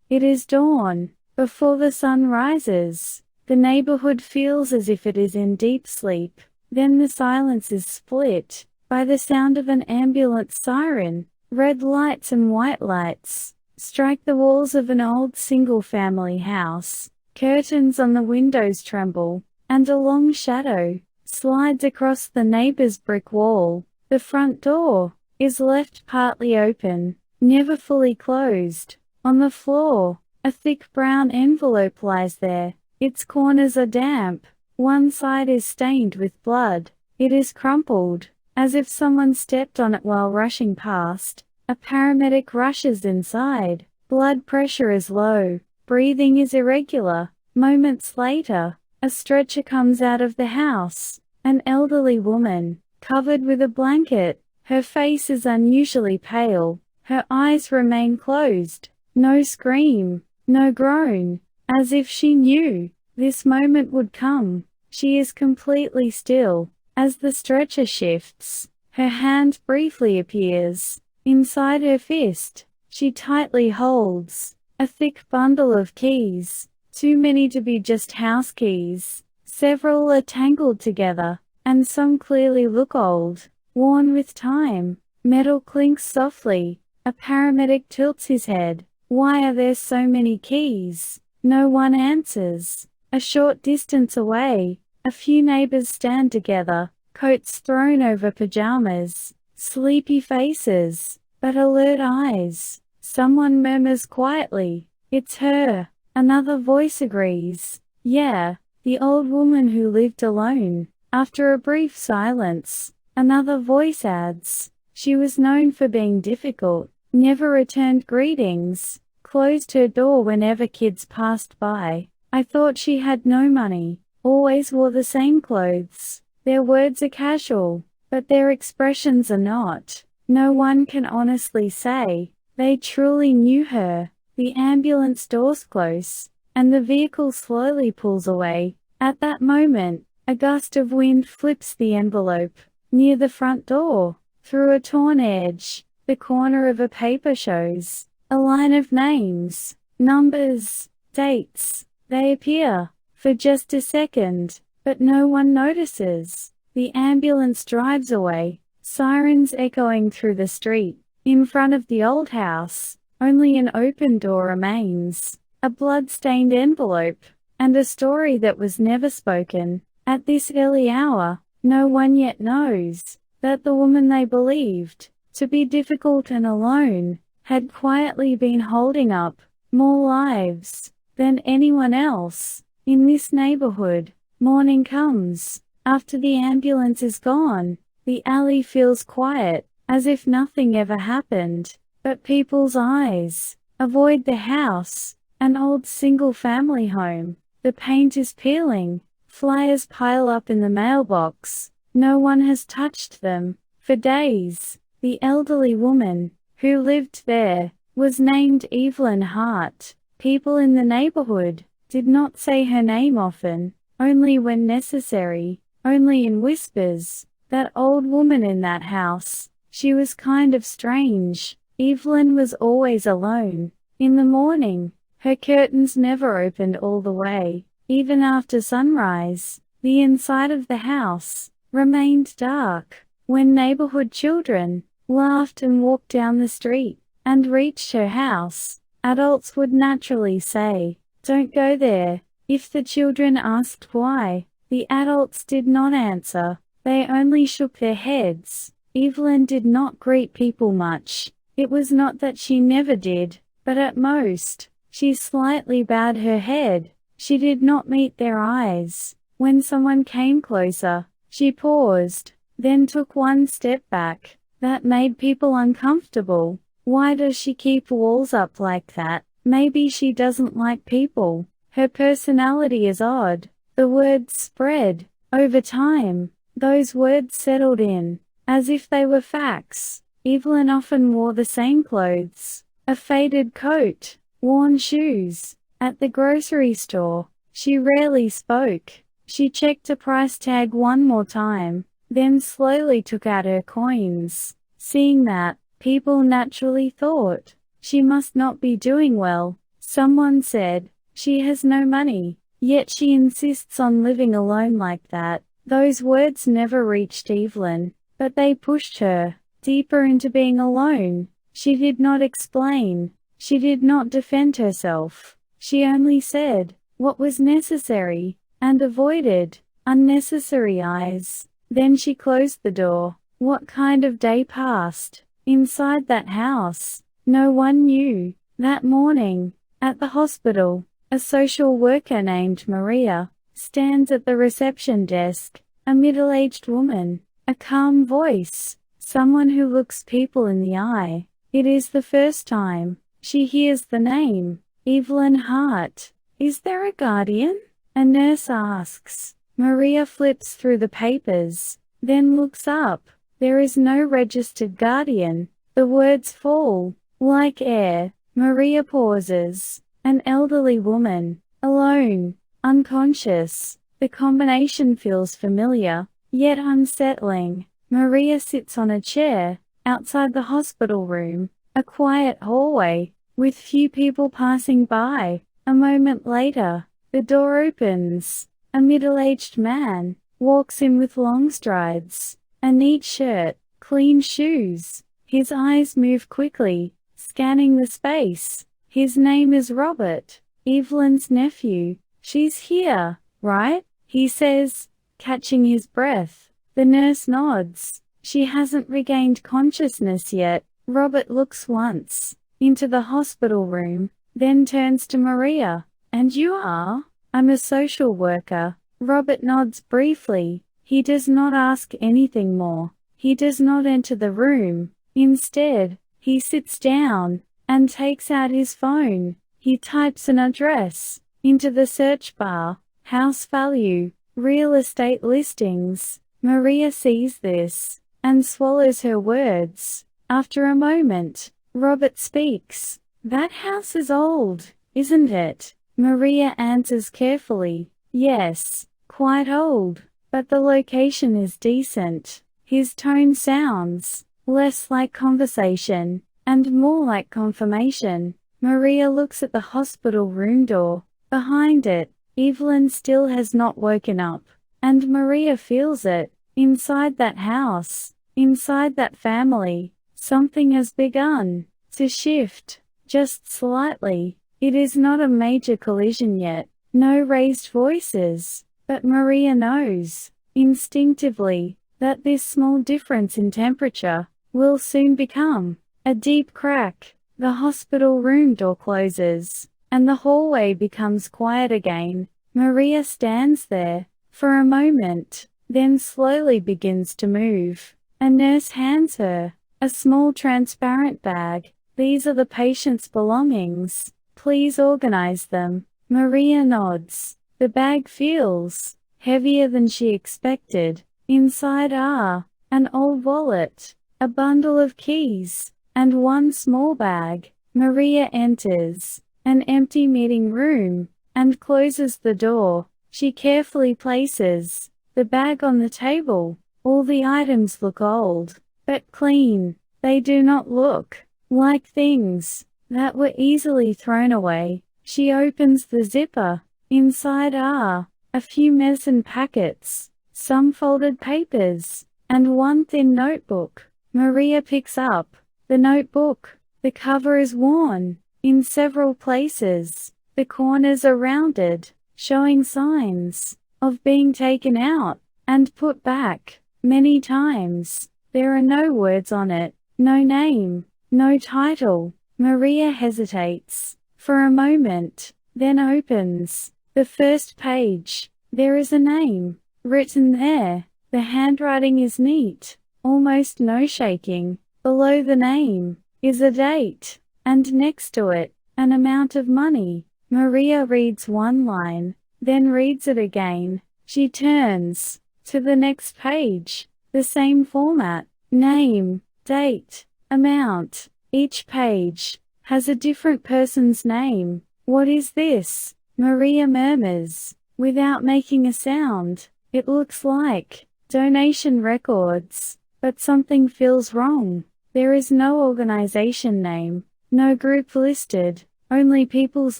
It is dawn, before the sun rises. The neighborhood feels as if it is in deep sleep. Then the silence is split by the sound of an ambulance siren. Red lights and white lights strike the walls of an old single-family house. Curtains on the windows tremble, and a long shadow slides across the neighbor's brick wall. The front door is left partly open, never fully closed. On the floor, a thick brown envelope lies there. Its corners are damp. One side is stained with blood. It is crumpled, as if someone stepped on it while rushing past. A paramedic rushes inside. Blood pressure is low. Breathing is irregular. Moments later, a stretcher comes out of the house. An elderly woman, covered with a blanket. Her face is unusually pale. Her eyes remain closed. No scream, no groan. As if she knew this moment would come. She is completely still. As the stretcher shifts, her hand briefly appears. Inside her fist, she tightly holds a thick bundle of keys. Too many to be just house keys. Several are tangled together, and some clearly look old, worn with time. Metal clinks softly. A paramedic tilts his head. Why are there so many keys? No one answers. A short distance away, a few neighbors stand together, coats thrown over pajamas, sleepy faces, but alert eyes. Someone murmurs quietly, "It's her." Another voice agrees, "Yeah, the old woman who lived alone." After a brief silence, another voice adds, "She was known for being difficult, never returned greetings, closed her door whenever kids passed by. I thought she had no money, always wore the same clothes." Their words are casual, but their expressions are not. No one can honestly say they truly knew her. The ambulance doors close, and the vehicle slowly pulls away. At that moment, a gust of wind flips the envelope. Near the front door, through a torn edge, the corner of a paper shows a line of names, numbers, dates. They appear for just a second, but no one notices. The ambulance drives away, sirens echoing through the street. In front of the old house, only an open door remains, a blood-stained envelope, and a story that was never spoken. At this early hour, no one yet knows that the woman they believed to be difficult and alone had quietly been holding up more lives than anyone else in this neighborhood. Morning comes. After the ambulance is gone, the alley feels quiet, as if nothing ever happened. But people's eyes avoid the house, an old single-family home. The paint is peeling. Flyers pile up in the mailbox. No one has touched them for days. The elderly woman who lived there was named Evelyn Hart. People in the neighborhood did not say her name often, only when necessary, only in whispers. That old woman in that house, she was kind of strange. Evelyn was always alone. In the morning, her curtains never opened all the way. Even after sunrise, the inside of the house remained dark. When neighborhood children laughed and walked down the street and reached her house, adults would naturally say, "Don't go there." If the children asked why, the adults did not answer. They only shook their heads. Evelyn did not greet people much. It was not that she never did, but at most, she slightly bowed her head. She did not meet their eyes. When someone came closer, she paused, then took one step back. That made people uncomfortable. Why does she keep walls up like that? Maybe she doesn't like people. Her personality is odd. The words spread. Over time, those words settled in, as if they were facts. Evelyn often wore the same clothes, a faded coat, worn shoes. At the grocery store, she rarely spoke. She checked a price tag one more time, then slowly took out her coins. Seeing that, people naturally thought, she must not be doing well. Someone said, "She has no money, yet she insists on living alone like that." Those words never reached Evelyn, but they pushed her deeper into being alone. She did not explain. She did not defend herself. She only said what was necessary, and avoided unnecessary eyes. Then she closed the door. What kind of day passed inside that house? No one knew. That morning, at the hospital, a social worker named Maria stands at the reception desk, a middle-aged woman, a calm voice, someone who looks people in the eye. It is the first time she hears the name, Evelyn Hart. "Is there a guardian?" a nurse asks. Maria flips through the papers, then looks up. There is no registered guardian. The words fall like air. Maria pauses. An elderly woman, alone, unconscious. The combination feels familiar, yet unsettling. Maria sits on a chair, outside the hospital room, a quiet hallway, with few people passing by. A moment later, the door opens. A middle-aged man walks in with long strides, a neat shirt, clean shoes. His eyes move quickly, scanning the space. His name is Robert, Evelyn's nephew. "She's here, right?" he says, catching his breath. The nurse nods. "She hasn't regained consciousness yet." Robert looks once into the hospital room, then turns to Maria. "And you are?" "I'm a social worker." Robert nods briefly. He does not ask anything more. He does not enter the room. Instead, he sits down and takes out his phone. He types an address into the search bar. House value, real estate listings. Maria sees this and swallows her words. After a moment, Robert speaks. "That house is old, isn't it?" Maria answers carefully. "Yes, quite old, but the location is decent." His tone sounds less like conversation and more like confirmation. Maria looks at the hospital room door. Behind it, Evelyn still has not woken up, and Maria feels it. Inside that house, inside that family, something has begun to shift, just slightly. It is not a major collision yet, no raised voices, but Maria knows, instinctively, that this small difference in temperature will soon become a deep crack. The hospital room door closes, and the hallway becomes quiet again. Maria stands there for a moment, then slowly begins to move. A nurse hands her a small transparent bag. "These are the patient's belongings. Please organize them." Maria nods. The bag feels heavier than she expected. Inside are an old wallet, a bundle of keys, and one small bag. Maria enters an empty meeting room and closes the door. She carefully places the bag on the table. All the items look old, but clean. They do not look like things that were easily thrown away. She opens the zipper. Inside are a few medicine packets, some folded papers, and one thin notebook. Maria picks up the notebook. The cover is worn in several places. The corners are rounded, showing signs of being taken out and put back many times. There are no words on it, no name, no title. Maria hesitates for a moment, then opens the first page. There is a name written there. The handwriting is neat, almost no shaking. Below the name is a date, and next to it, an amount of money. Maria reads one line, then reads it again. She turns to the next page. The same format: name, date, amount. Each page has a different person's name. "What is this?" Maria murmurs, without making a sound. "It looks like donation records." But something feels wrong. There is no organization name, no group listed. only people's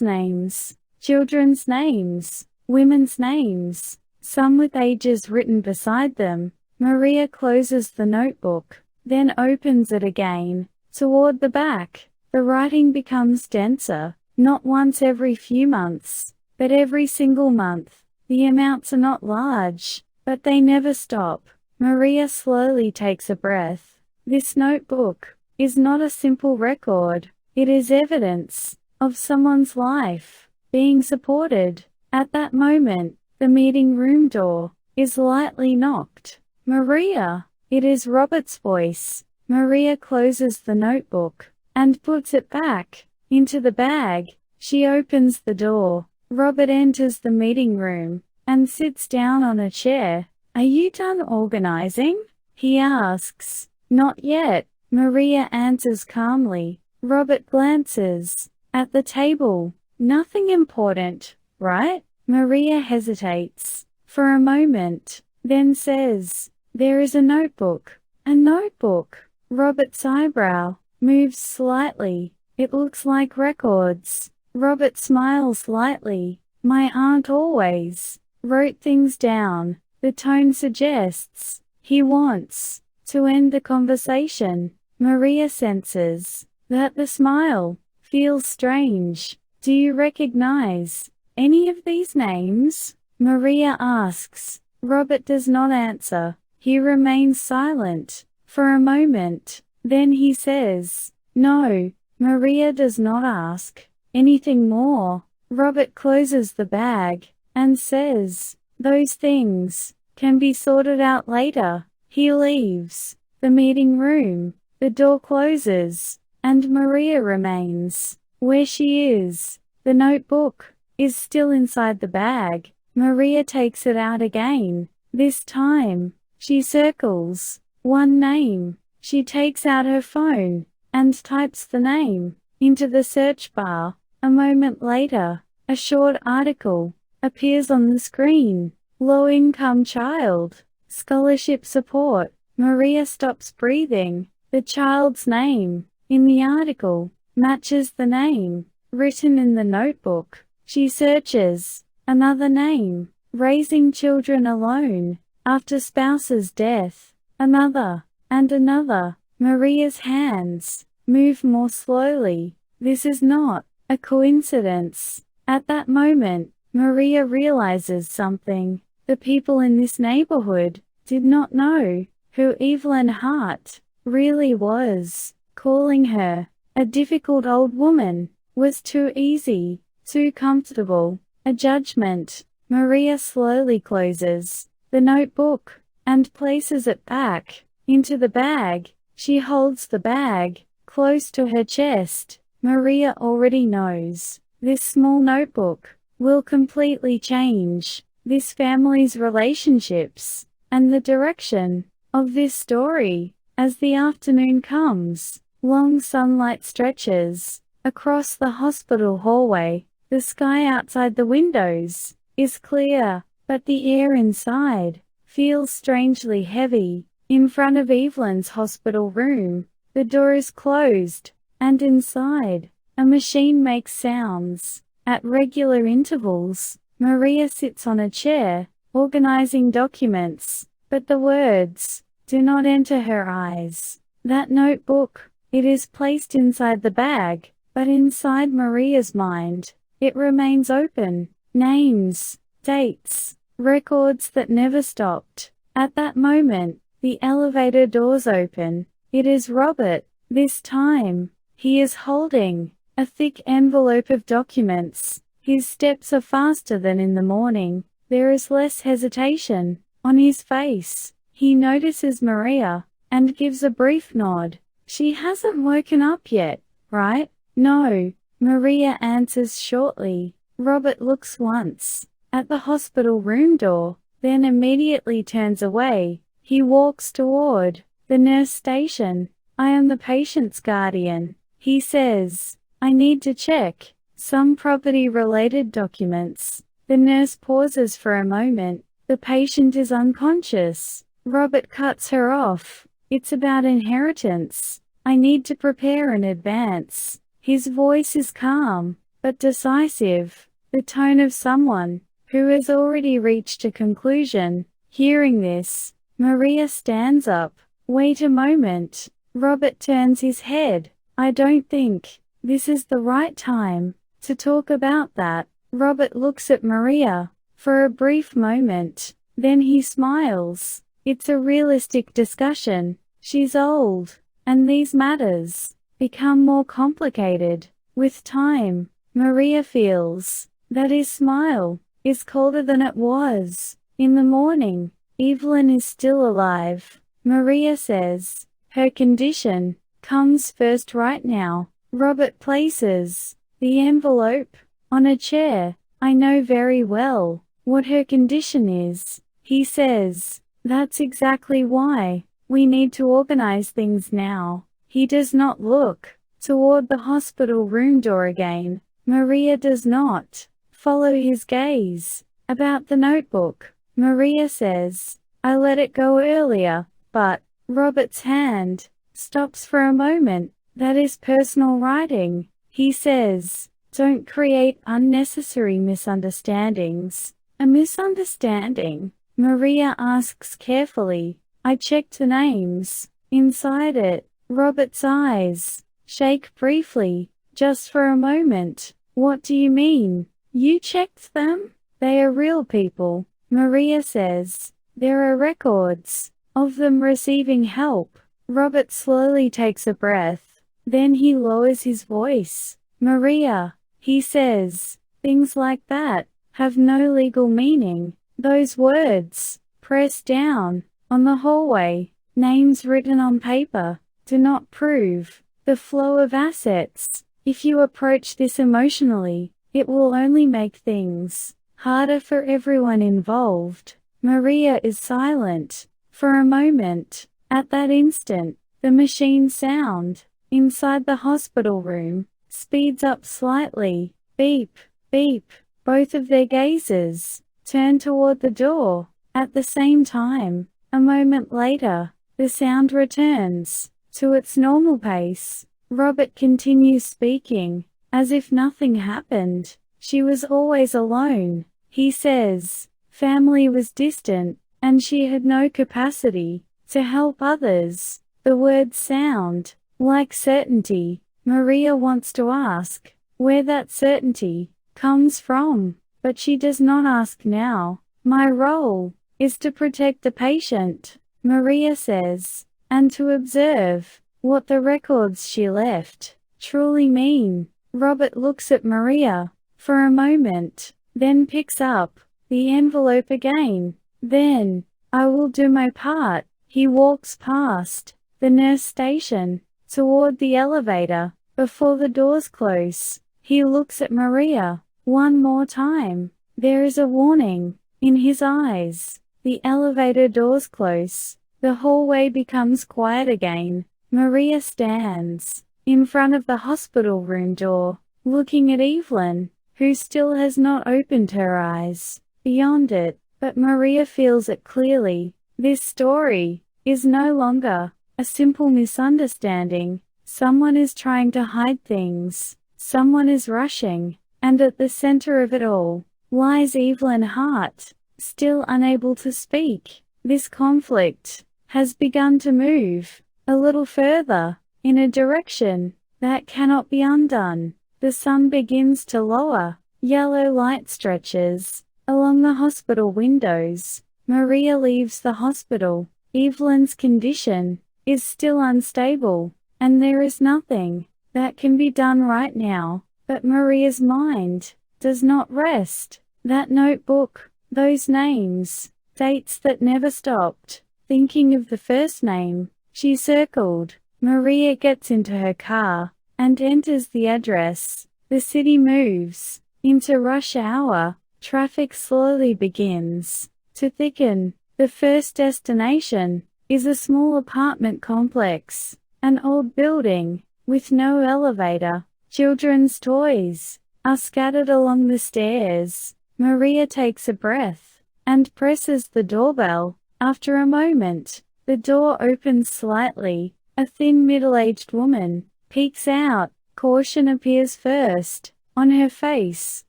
names, children's names, women's names, some with ages written beside them. Maria closes the notebook, then opens it again. Toward the back, the writing becomes denser, not once every few months, but every single month. The amounts are not large, but they never stop. Maria slowly takes a breath. This notebook is not a simple record. It is evidence of someone's life being supported. At that moment, the meeting room door is lightly knocked. Maria, it is Robert's voice. Maria closes the notebook and puts it back into the bag. She opens the door. Robert enters the meeting room and sits down on a chair. "Are you done organizing?" he asks. "Not yet," Maria answers calmly. Robert glances at the table. "Nothing important, right?" Maria hesitates for a moment, then says, "There is a notebook." "A notebook?" Robert's eyebrow moves slightly. "It looks like records." Robert smiles lightly. "My aunt always wrote things down." The tone suggests he wants to end the conversation. Maria senses that the smile feels strange. "Do you recognize any of these names?" Maria asks. Robert does not answer. He remains silent for a moment. Then he says, "No." Maria does not ask anything more. Robert closes the bag and says, "Those things can be sorted out later." He leaves the meeting room. The door closes, and Maria remains where she is. The notebook is still inside the bag. Maria takes it out again. This time, she circles one name. She takes out her phone and types the name into the search bar. A moment later, a short article appears on the screen. "Low-income child, scholarship support." Maria stops breathing. The child's name in the article matches the name written in the notebook. She searches another name, "Raising children alone after spouse's death." Another and another. Maria's hands move more slowly. This is not a coincidence. At that moment, Maria realizes something. The people in this neighborhood did not know who Evelyn Hart really was. Calling her a difficult old woman was too easy, too comfortable. A judgment. Maria slowly closes the notebook and places it back into the bag. She holds the bag close to her chest. Maria already knows this small notebook will completely change this family's relationships and the direction of this story. As the afternoon comes, long sunlight stretches across the hospital hallway. The sky outside the windows is clear, but the air inside feels strangely heavy. In front of Evelyn's hospital room, the door is closed, and inside, a machine makes sounds. At regular intervals, Maria sits on a chair, organizing documents, but the words do not enter her eyes. That notebook, it is placed inside the bag, but inside Maria's mind, it remains open. Names, dates, records that never stopped. At that moment, the elevator doors open. It is Robert. This time, he is holding a thick envelope of documents. His steps are faster than in the morning. There is less hesitation on his face. He notices Maria and gives a brief nod. "She hasn't woken up yet, right?" "No," Maria answers shortly. Robert looks once at the hospital room door, then immediately turns away. He walks toward the nurse station. "I am the patient's guardian," he says. "I need to check some property-related documents." The nurse pauses for a moment. "The patient is unconscious." Robert cuts her off. "It's about inheritance. I need to prepare in advance." His voice is calm, but decisive, the tone of someone who has already reached a conclusion. Hearing this, Maria stands up. Wait a moment. Robert turns his head. I don't think this is the right time to talk about that. Robert looks at Maria for a brief moment. Then he smiles. It's a realistic discussion. She's old, and these matters become more complicated with time. Maria feels that his smile is colder than it was. In the morning, Evelyn is still alive. Maria says her condition comes first right now. Robert places the envelope on a chair. I know very well what her condition is, he says. That's exactly why we need to organize things now. He does not look toward the hospital room door again. Maria does not follow his gaze. About the notebook, Maria says, I let it go earlier, but Robert's hand stops for a moment. That is personal writing, he says. Don't create unnecessary misunderstandings. A misunderstanding? Maria asks carefully. I checked the names inside it. Robert's eyes shake briefly, just for a moment. What do you mean? You checked them? They are real people, Maria says. There are records of them receiving help. Robert slowly takes a breath. Then he lowers his voice. Maria, he says, things like that have no legal meaning. Those words, pressed down on the hallway, names written on paper, do not prove the flow of assets. If you approach this emotionally, it will only make things harder for everyone involved. Maria is silent for a moment. At that instant, the machine sound inside the hospital room speeds up slightly. Beep, beep. Both of their gazes turn toward the door. At the same time, a moment later, the sound returns to its normal pace. Robert continues speaking, as if nothing happened. She was always alone, he says. Family was distant, and she had no capacity to help others. The words sound like certainty. Maria wants to ask where that certainty comes from, but she does not ask now. My role is to protect the patient, Maria says, and to observe what the records she left truly mean. Robert looks at Maria for a moment, then picks up the envelope again. Then, I will do my part. He walks past the nurse station toward the elevator. Before the doors close, he looks at Maria one more time. There is a warning in his eyes. The elevator doors close. The hallway becomes quiet again. Maria stands in front of the hospital room door, looking at Evelyn, who still has not opened her eyes. Beyond it, but Maria feels it clearly. This story is no longer a simple misunderstanding. Someone is trying to hide things. Someone is rushing. And at the center of it all lies Evelyn Hart, still unable to speak. This conflict has begun to move a little further in a direction that cannot be undone. The sun begins to lower. Yellow light stretches along the hospital windows. Maria leaves the hospital. Evelyn's condition is still unstable, and there is nothing that can be done right now. But Maria's mind does not rest. That notebook, those names, dates that never stopped. Thinking of the first name she circled, Maria gets into her car and enters the address. The city moves into rush hour. Traffic slowly begins to thicken. The first destination is a small apartment complex, an old building with no elevator. Children's toys are scattered along the stairs. Maria takes a breath and presses the doorbell. After a moment, the door opens slightly. A thin middle-aged woman peeks out. Caution appears first on her face.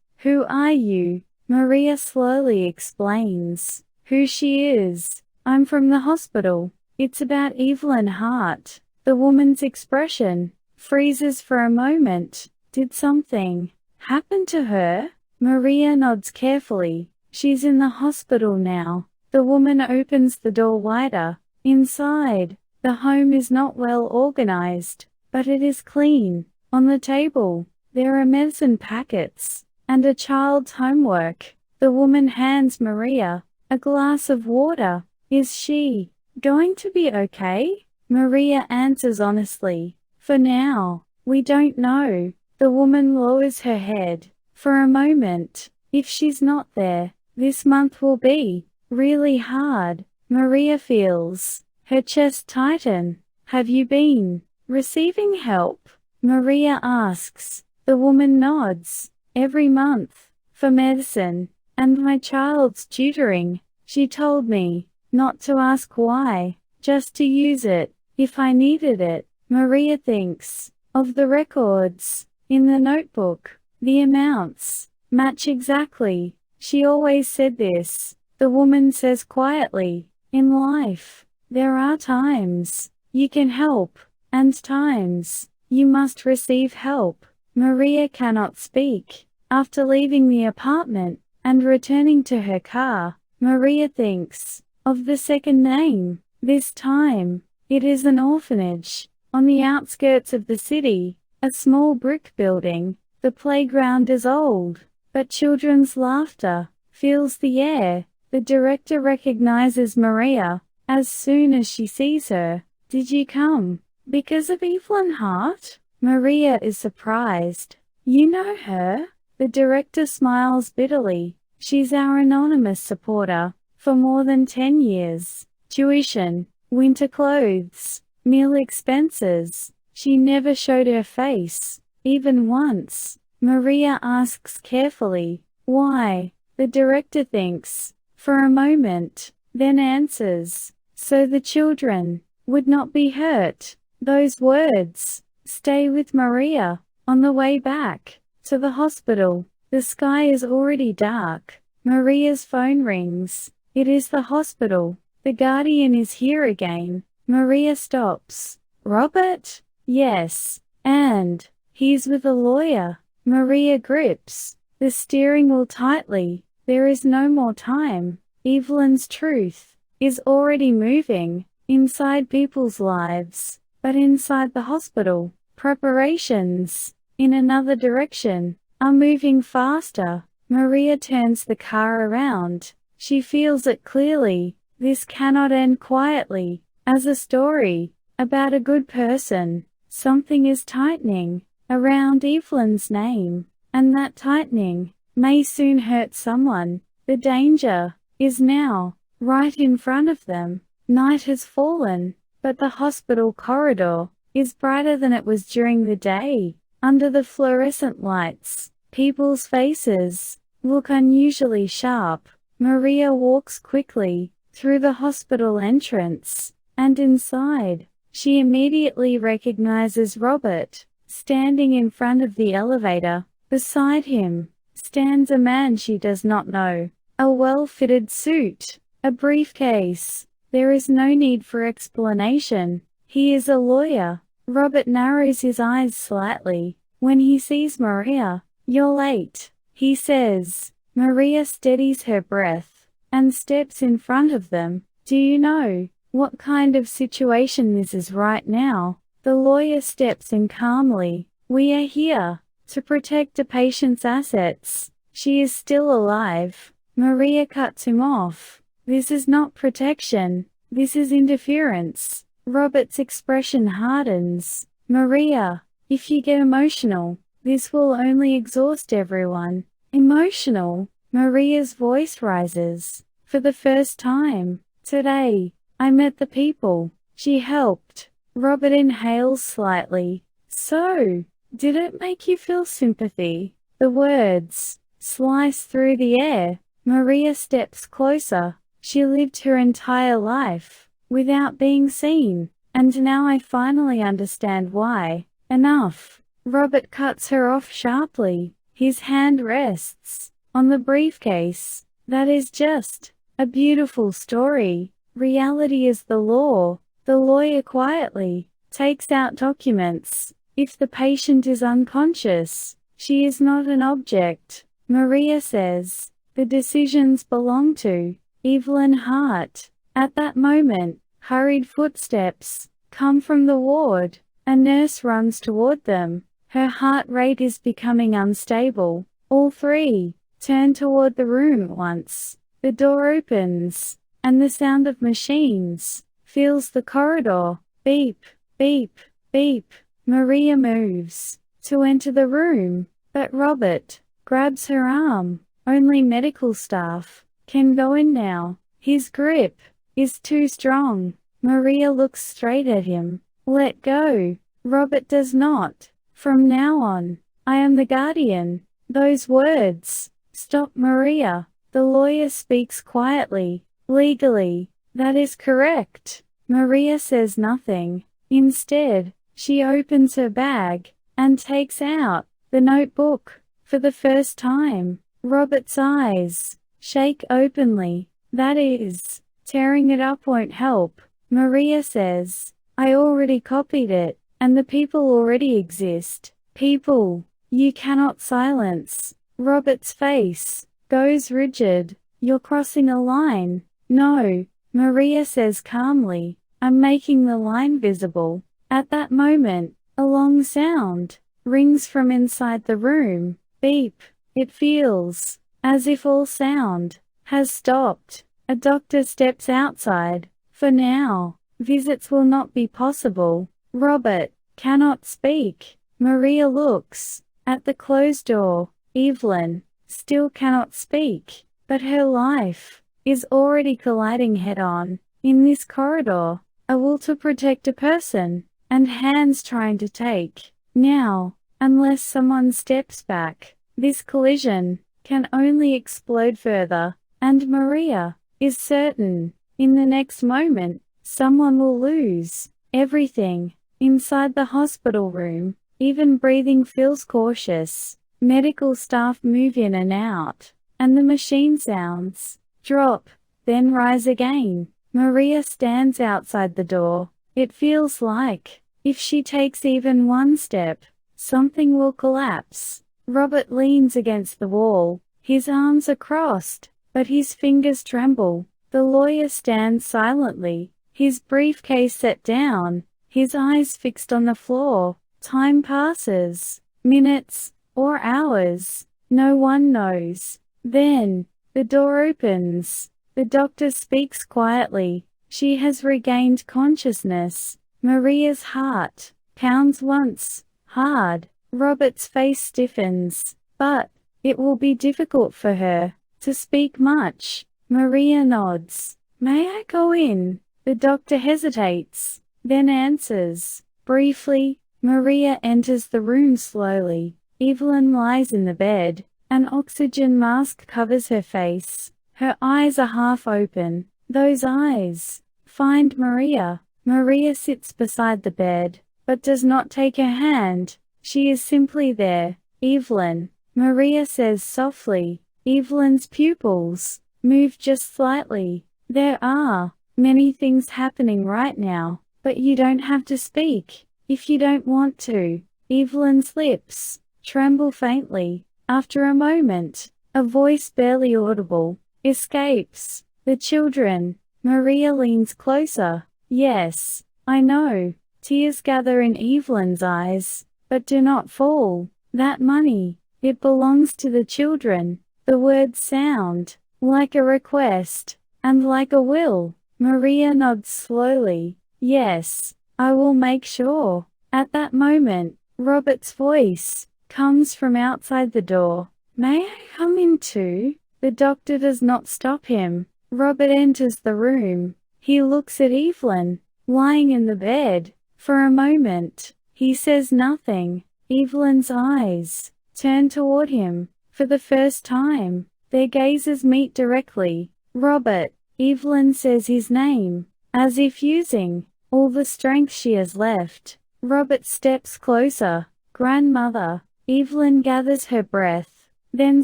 Who are you? Maria slowly explains who she is. I'm from the hospital. It's about Evelyn Hart. The woman's expression freezes for a moment. Did something happen to her? Maria nods carefully. She's in the hospital now. The woman opens the door wider. Inside, the home is not well organized, but it is clean. On the table, there are medicine packets and a child's homework. The woman hands Maria a glass of water. Is she going to be okay? Maria answers honestly. For now, we don't know. The woman lowers her head. For a moment, if she's not there, this month will be really hard. Maria feels her chest tighten. Have you been receiving help? Maria asks. The woman nods. Every month, for medicine, and my child's tutoring. She told me not to ask why, just to use it, if I needed it. Maria thinks of the records in the notebook. The amounts match exactly. She always said this. The woman says quietly, in life, there are times you can help, and times you must receive help. Maria cannot speak. After leaving the apartment and returning to her car, Maria thinks of the second name. This time, it is an orphanage on the outskirts of the city, a small brick building. The playground is old, but children's laughter fills the air. The director recognizes Maria as soon as she sees her. Did you come because of Evelyn Hart? Maria is surprised. You know her? The director smiles bitterly. She's our anonymous supporter for more than 10 years. Tuition, winter clothes, meal expenses. She never showed her face, even once. Maria asks carefully, why? The director thinks for a moment, then answers, so the children would not be hurt. Those words stay with Maria. On the way back to the hospital, the sky is already dark. Maria's phone rings. It is the hospital. The guardian is here again. Maria stops. Robert? Yes. And he's with a lawyer. Maria grips the steering wheel tightly. There is no more time. Evelyn's truth is already moving inside people's lives, but inside the hospital, preparations in another direction are moving faster. Maria turns the car around. She feels it clearly. This cannot end quietly. As a story about a good person, something is tightening around Evelyn's name, and that tightening may soon hurt someone. The danger is now right in front of them. Night has fallen, but the hospital corridor is brighter than it was during the day. Under the fluorescent lights, people's faces look unusually sharp. Maria walks quickly through the hospital entrance, and inside, she immediately recognizes Robert. Standing in front of the elevator, beside him, stands a man she does not know. A well-fitted suit, a briefcase. There is no need for explanation. He is a lawyer. Robert narrows his eyes slightly when he sees Maria. You're late, he says. Maria steadies her breath and steps in front of them. Do you know what kind of situation this is right now? The lawyer steps in calmly. We are here to protect a patient's assets. She is still alive. Maria cuts him off. This is not protection. This is interference. Robert's expression hardens. Maria, if you get emotional, this will only exhaust everyone. Emotional? Maria's voice rises. For the first time today, I met the people she helped. Robert inhales slightly. So, did it make you feel sympathy? The words slice through the air. Maria steps closer. She lived her entire life without being seen, and now I finally understand why. Enough. Robert cuts her off sharply. His hand rests on the briefcase. That is just a beautiful story. Reality is the law. The lawyer quietly takes out documents. If the patient is unconscious, she is not an object. Maria says, the decisions belong to Evelyn Hart. At that moment, hurried footsteps come from the ward. A nurse runs toward them. Her heart rate is becoming unstable. All three turn toward the room at once. The door opens, and the sound of machines fills the corridor. Beep, beep, beep. Maria moves to enter the room, but Robert grabs her arm. Only medical staff can go in now. His grip is too strong. Maria looks straight at him. Let go. Robert does not. From now on, I am the guardian. Those words stop Maria. The lawyer speaks quietly. Legally, that is correct. Maria says nothing. Instead, she opens her bag and takes out the notebook. For the first time, Robert's eyes shake openly. That is, tearing it up won't help. Maria says, I already copied it, and the people already exist. People you cannot silence. Robert's face goes rigid. You're crossing a line. No, Maria says calmly. I'm making the line visible. At that moment, a long sound rings from inside the room. Beep. It feels as if all sound has stopped. A doctor steps outside. For now, visits will not be possible. Robert cannot speak. Maria looks at the closed door. Evelyn still cannot speak, but her life is already colliding head-on. In this corridor, a will to protect a person, and hands trying to take. Now, unless someone steps back, this collision can only explode further, and Maria is certain, in the next moment, someone will lose everything. Inside the hospital room, even breathing feels cautious. Medical staff move in and out, and the machine sounds drop, then rise again. Maria stands outside the door. It feels like, if she takes even one step, something will collapse. Robert leans against the wall. His arms are crossed, but his fingers tremble. The lawyer stands silently, his briefcase set down, his eyes fixed on the floor. Time passes. Minutes, or hours. No one knows. Then, the door opens. The doctor speaks quietly. She has regained consciousness. Maria's heart pounds once, hard. Robert's face stiffens. But it will be difficult for her to speak much. Maria nods. May I go in? The doctor hesitates, then answers. Briefly, Maria enters the room slowly. Evelyn lies in the bed. An oxygen mask covers her face. Her eyes are half open. Those eyes find Maria. Maria sits beside the bed, but does not take her hand. She is simply there. Evelyn, Maria says softly. Evelyn's pupils move just slightly. There are many things happening right now, but you don't have to speak if you don't want to. Evelyn's lips tremble faintly. After a moment, a voice barely audible escapes. The children. Maria leans closer. Yes, I know. Tears gather in Evelyn's eyes, but do not fall. That money, it belongs to the children. The words sound like a request, and like a will. Maria nods slowly. Yes, I will make sure. At that moment, Robert's voice comes from outside the door. May I come in too? The doctor does not stop him. Robert enters the room. He looks at Evelyn, lying in the bed. For a moment, he says nothing. Evelyn's eyes turn toward him. For the first time, their gazes meet directly. Robert. Evelyn says his name, as if using all the strength she has left. Robert steps closer. Grandmother. Evelyn gathers her breath, then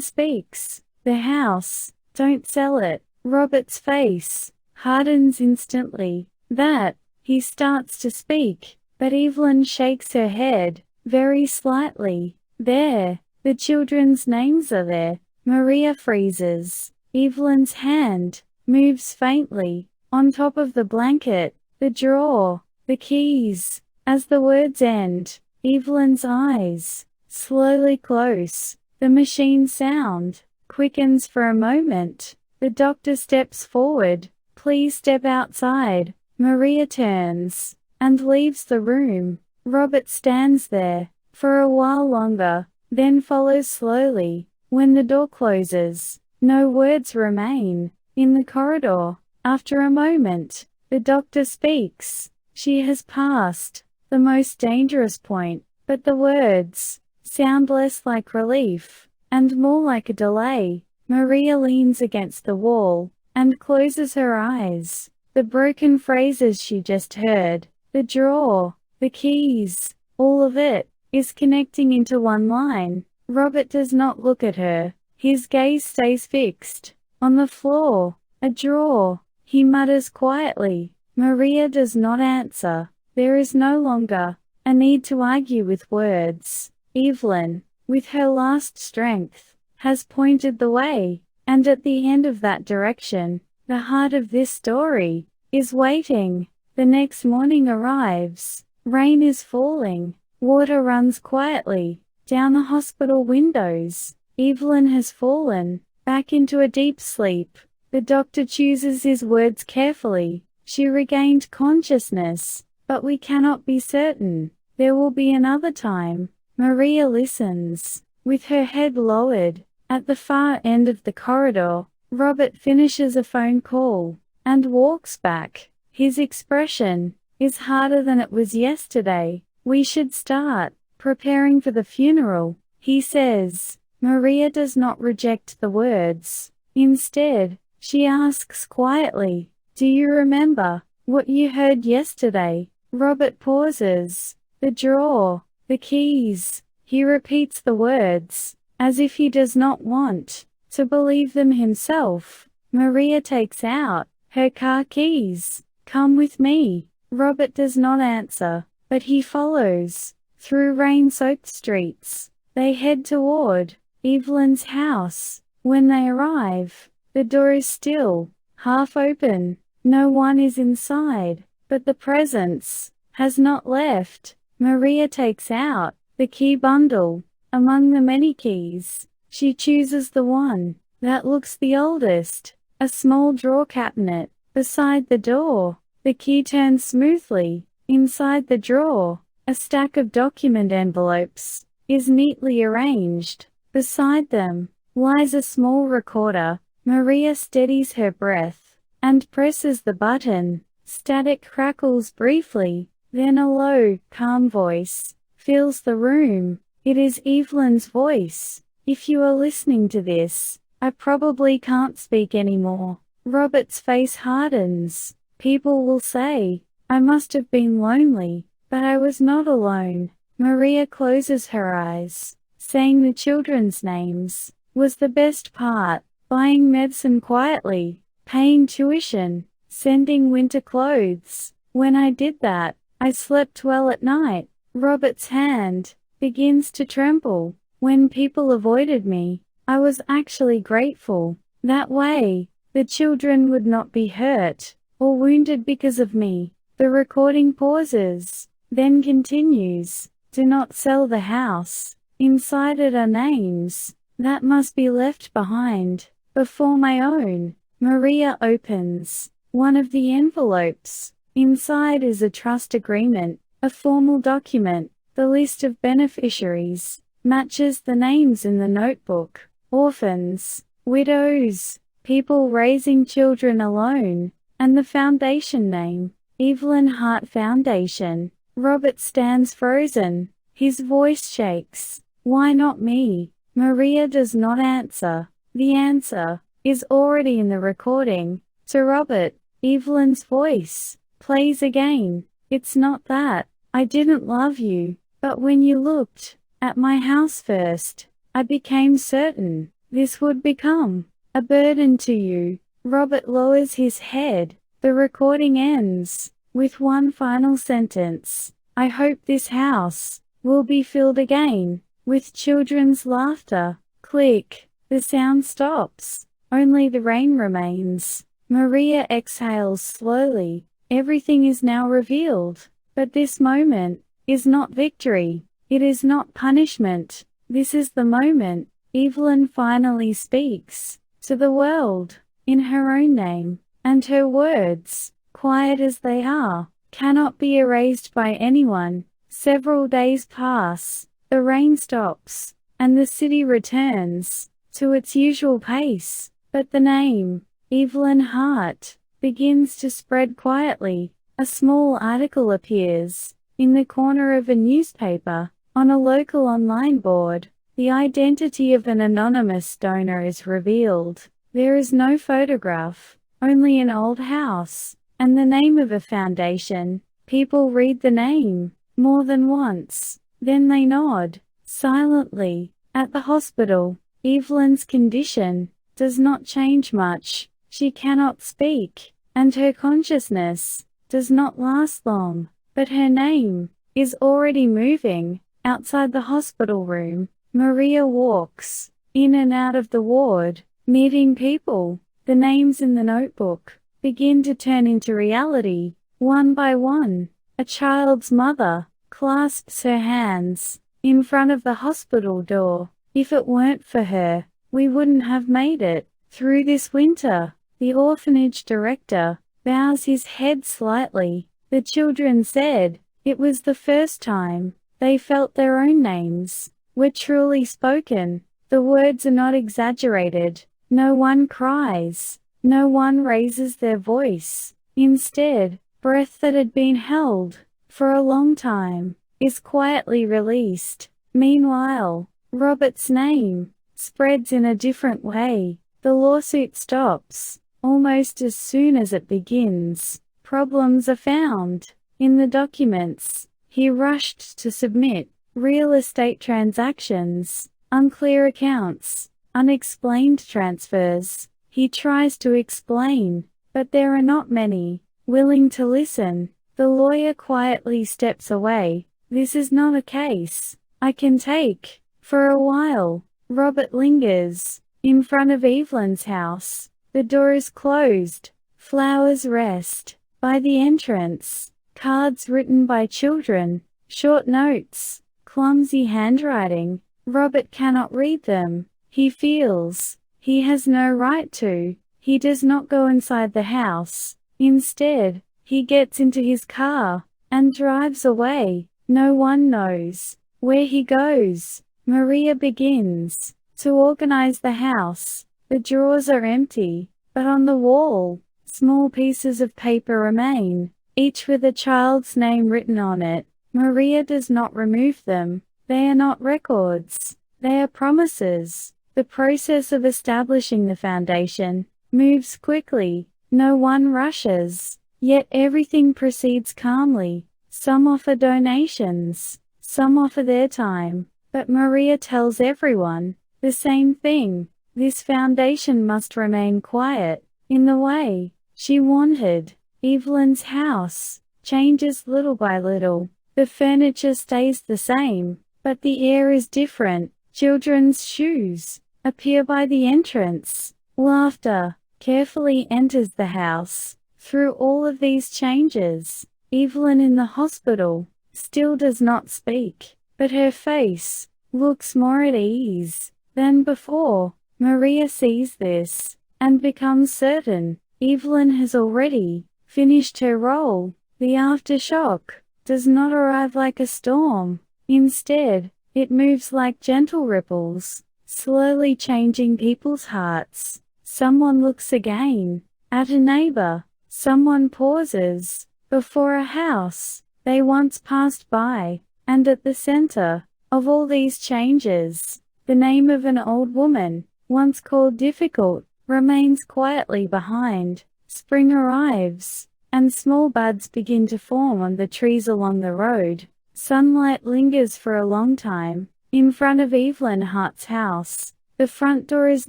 speaks. The house. Don't sell it. Robert's face hardens instantly. That. He starts to speak, but Evelyn shakes her head, very slightly. There. The children's names are there. Maria freezes. Evelyn's hand moves faintly. On top of the blanket, the drawer, the keys. As the words end, Evelyn's eyes slowly close. The machine sound quickens for a moment. The doctor steps forward. Please step outside. Maria turns and leaves the room. Robert stands there for a while longer, then follows slowly. When the door closes, no words remain. In the corridor, after a moment, the doctor speaks. She has passed the most dangerous point, but the words sound less like relief and more like a delay. Maria leans against the wall and closes her eyes. The broken phrases she just heard, the drawer, the keys, all of it, is connecting into one line. Robert does not look at her. His gaze stays fixed on the floor. A drawer. He mutters quietly. Maria does not answer. There is no longer a need to argue with words. Evelyn, with her last strength, has pointed the way, and at the end of that direction, the heart of this story is waiting. The next morning arrives. Rain is falling. Water runs quietly down the hospital windows. Evelyn has fallen back into a deep sleep. The doctor chooses his words carefully. She regained consciousness, but we cannot be certain. There will be another time. Maria listens, with her head lowered. At the far end of the corridor, Robert finishes a phone call and walks back. His expression is harder than it was yesterday. We should start preparing for the funeral, he says. Maria does not reject the words. Instead, she asks quietly, "Do you remember what you heard yesterday?" Robert pauses. The drawer, the keys. He repeats the words, as if he does not want to believe them himself. Maria takes out her car keys. "Come with me." Robert does not answer, but he follows. Through rain-soaked streets, they head toward Evelyn's house. When they arrive, the door is still half open. No one is inside, but the presence has not left. Maria takes out the key bundle. Among the many keys, she chooses the one that looks the oldest, a small drawer cabinet beside the door. The key turns smoothly. Inside the drawer, a stack of document envelopes is neatly arranged. Beside them lies a small recorder. Maria steadies her breath and presses the button. Static crackles briefly, then a low, calm voice fills the room. It is Evelyn's voice. "If you are listening to this, I probably can't speak anymore." Robert's face hardens. "People will say, I must have been lonely, but I was not alone." Maria closes her eyes. Saying the children's names was the best part. Buying medicine quietly, paying tuition, sending winter clothes. When I did that, I slept well at night. Robert's hand begins to tremble. When people avoided me, I was actually grateful. That way, the children would not be hurt or wounded because of me. The recording pauses, then continues. "Do not sell the house. Inside it are names that must be left behind before my own." Maria opens one of the envelopes. Inside is a trust agreement, a formal document. The list of beneficiaries matches the names in the notebook. Orphans, widows, people raising children alone, and the foundation name, Evelyn Hart Foundation. Robert stands frozen. His voice shakes. "Why not me?" Maria does not answer. The answer is already in the recording. To Robert, Evelyn's voice plays again. "It's not that I didn't love you, but when you looked At my house first, I became certain this would become a burden to you. Robert lowers his head. The recording ends with one final sentence. I hope this house will be filled again with children's laughter. Click. The sound stops. Only the rain remains. Maria exhales slowly. Everything is now revealed. But this moment is not victory. It is not punishment. This is the moment Evelyn finally speaks to the world in her own name, and her words, quiet as they are, cannot be erased by anyone. Several days pass, the rain stops, and the city returns to its usual pace, but the name, Evelyn Hart, begins to spread quietly. A small article appears in the corner of a newspaper. On a local online board, the identity of an anonymous donor is revealed. There is no photograph, only an old house, and the name of a foundation. People read the name more than once, then they nod silently. At the hospital, Evelyn's condition does not change much. She cannot speak, and her consciousness does not last long, but her name is already moving. Outside the hospital room, Maria walks in and out of the ward, meeting people. The names in the notebook begin to turn into reality. One by one, a child's mother clasps her hands in front of the hospital door. If it weren't for her, we wouldn't have made it through this winter. The orphanage director bows his head slightly. The children said it was the first time they felt their own names were truly spoken. The words are not exaggerated. No one cries. No one raises their voice. Instead, breath that had been held for a long time is quietly released. Meanwhile, Robert's name spreads in a different way. The lawsuit stops almost as soon as it begins. Problems are found in the documents he rushed to submit: real estate transactions, unclear accounts, unexplained transfers. He tries to explain, but there are not many willing to listen. The lawyer quietly steps away. This is not a case I can take. For a while, Robert lingers in front of Evelyn's house. The door is closed. Flowers rest by the entrance. Cards written by children. Short notes. Clumsy handwriting. Robert cannot read them. He feels he has no right to. He does not go inside the house. Instead, he gets into his car and drives away. No one knows where he goes. Maria begins to organize the house. The drawers are empty, but on the wall, small pieces of paper remain, each with a child's name written on it. Maria does not remove them. They are not records. They are promises. The process of establishing the foundation moves quickly. No one rushes. Yet everything proceeds calmly. Some offer donations. Some offer their time. But Maria tells everyone the same thing. This foundation must remain quiet. In the way she wanted. Evelyn's house changes little by little. The furniture stays the same, but the air is different. Children's shoes appear by the entrance. Laughter carefully enters the house. Through all of these changes, Evelyn in the hospital still does not speak, but her face looks more at ease than before. Maria sees this and becomes certain Evelyn has already finished her role. The aftershock does not arrive like a storm. Instead, it moves like gentle ripples, slowly changing people's hearts. Someone looks again at a neighbor. Someone pauses before a house they once passed by, and at the center of all these changes, the name of an old woman, once called difficult, remains quietly behind. Spring arrives, and small buds begin to form on the trees along the road. Sunlight lingers for a long time. In front of Evelyn Hart's house, the front door is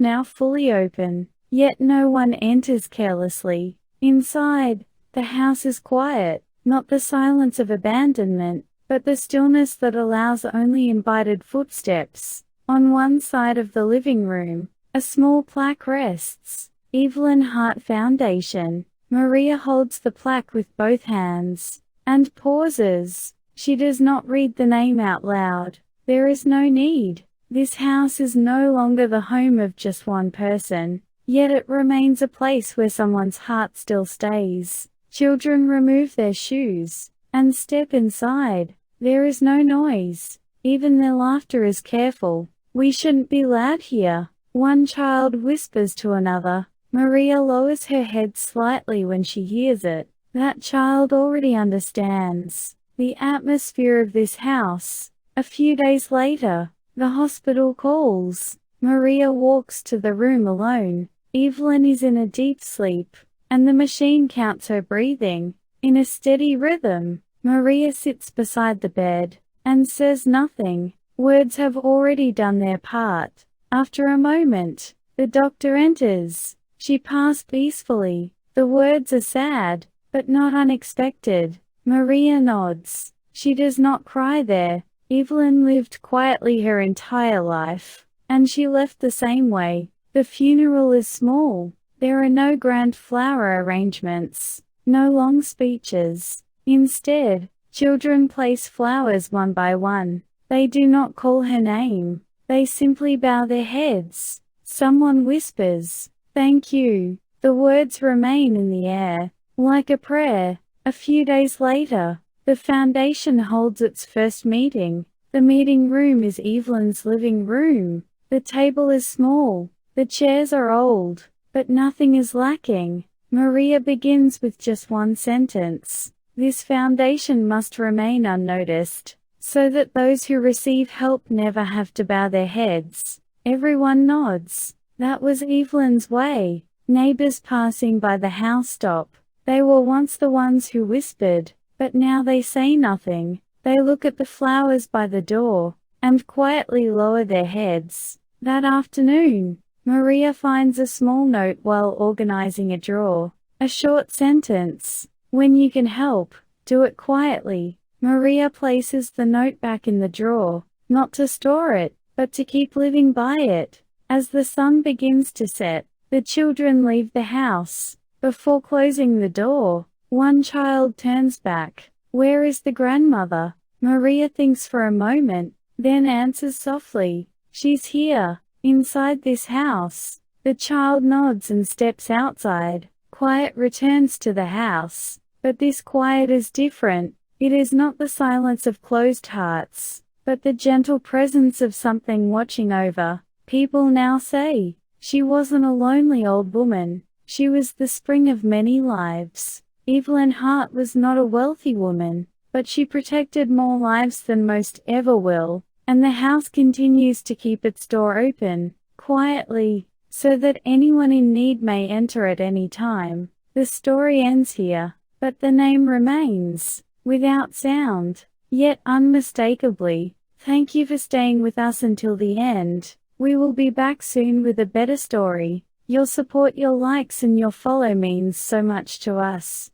now fully open, yet no one enters carelessly. Inside, the house is quiet, not the silence of abandonment, but the stillness that allows only invited footsteps. On one side of the living room, a small plaque rests, Evelyn Hart Foundation. Maria holds the plaque with both hands, and pauses. She does not read the name out loud. There is no need. This house is no longer the home of just one person, yet it remains a place where someone's heart still stays. Children remove their shoes and step inside. There is no noise. Even their laughter is careful. "We shouldn't be loud here," one child whispers to another. Maria lowers her head slightly when she hears it. That child already understands the atmosphere of this house. A few days later, the hospital calls. Maria walks to the room alone. Evelyn is in a deep sleep, and the machine counts her breathing. In a steady rhythm, Maria sits beside the bed and says nothing. Words have already done their part. After a moment, the doctor enters. She passed peacefully. The words are sad, but not unexpected. Maria nods. She does not cry there. Evelyn lived quietly her entire life, and she left the same way. The funeral is small. There are no grand flower arrangements, no long speeches. Instead, children place flowers one by one. They do not call her name. They simply bow their heads. Someone whispers, "Thank you." The words remain in the air, like a prayer. A few days later, the foundation holds its first meeting. The meeting room is Evelyn's living room. The table is small. The chairs are old, but nothing is lacking. Maria begins with just one sentence. This foundation must remain unnoticed, so that those who receive help never have to bow their heads. Everyone nods. That was Evelyn's way. Neighbors passing by the house stop. They were once the ones who whispered, but now they say nothing. They look at the flowers by the door, and quietly lower their heads. That afternoon, Maria finds a small note while organizing a drawer. A short sentence. "When you can help, do it quietly." Maria places the note back in the drawer, not to store it, but to keep living by it. As the sun begins to set, the children leave the house. Before closing the door, one child turns back. "Where is the grandmother?" Maria thinks for a moment, then answers softly, "She's here, inside this house." The child nods and steps outside. Quiet returns to the house. But this quiet is different. It is not the silence of closed hearts, but the gentle presence of something watching over. People now say, "She wasn't a lonely old woman. She was the spring of many lives." Evelyn Hart was not a wealthy woman, but she protected more lives than most ever will, and the house continues to keep its door open, quietly, so that anyone in need may enter at any time. The story ends here, but the name remains, without sound, yet unmistakably. Thank you for staying with us until the end. We will be back soon with a better story. Your support, your likes and your follow means so much to us.